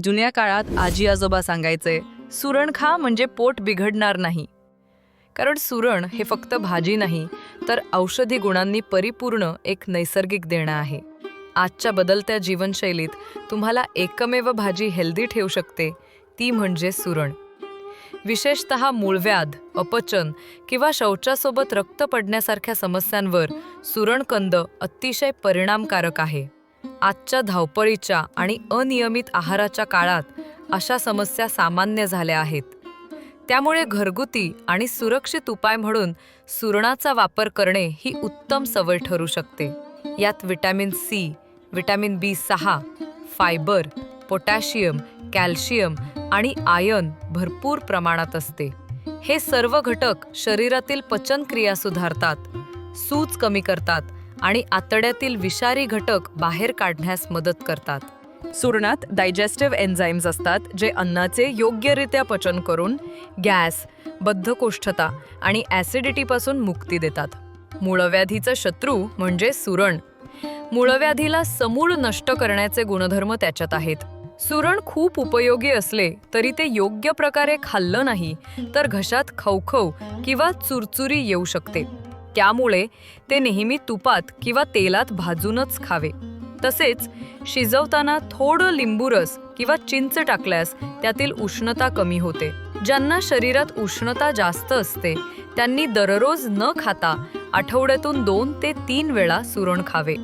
जुन्या काळात आजी आजोबा सांगायचे, सुरण खा म्हणजे पोट बिघडणार नाही. कारण सुरण हे फक्त भाजी नाही, तर औषधी गुणांनी परिपूर्ण एक नैसर्गिक देणं आहे. आजच्या बदलत्या जीवनशैलीत तुम्हाला एकमेव भाजी हेल्दी ठेवू शकते, ती म्हणजे सुरण. विशेषतः मूळव्याध, अपचन किंवा शौचासोबत रक्त पडण्यासारख्या समस्यांवर सुरणकंद अतिशय परिणामकारक आहे. आजच्या धावपळीच्या आणि अनियमित आहाराच्या काळात अशा समस्या सामान्य झाल्या आहेत. त्यामुळे घरगुती आणि सुरक्षित उपाय म्हणून सुरणाचा वापर करणे ही उत्तम सवय ठरू शकते. यात vitamin C, vitamin B6, fibre, potassium, calcium आणि आयर्न भरपूर प्रमाणात असते. हे सर्व घटक शरीरातील पचनक्रिया सुधारतात, सूज कमी करतात आणि आतड्यातील विषारी घटक बाहेर काढण्यास मदत करतात. सुरणात डायजेस्टिव्ह एन्झाईम्स असतात, जे अन्नाचे योग्यरित्या पचन करून गॅस, बद्धकोष्ठता आणि ॲसिडिटीपासून मुक्ती देतात. मूळव्याधीचा शत्रू म्हणजे सुरण. मूळव्याधीला समूळ नष्ट करण्याचे गुणधर्म त्याच्यात आहेत. सुरण खूप उपयोगी असले तरी ते योग्य प्रकारे खाल्लं नाही तर घशात खवखव किंवा चुरचुरी येऊ शकते. त्यामुळे ते नेहमी तुपात किंवा तेलात भाजूनच खावे. तसेच शिजवताना थोडं लिंबू रस किंवा चिंच टाकल्यास त्यातील उष्णता कमी होते. ज्यांना शरीरात उष्णता जास्त असते त्यांनी दररोज न खाता आठवड्यातून 2 ते 3 वेळा सुरण खावे.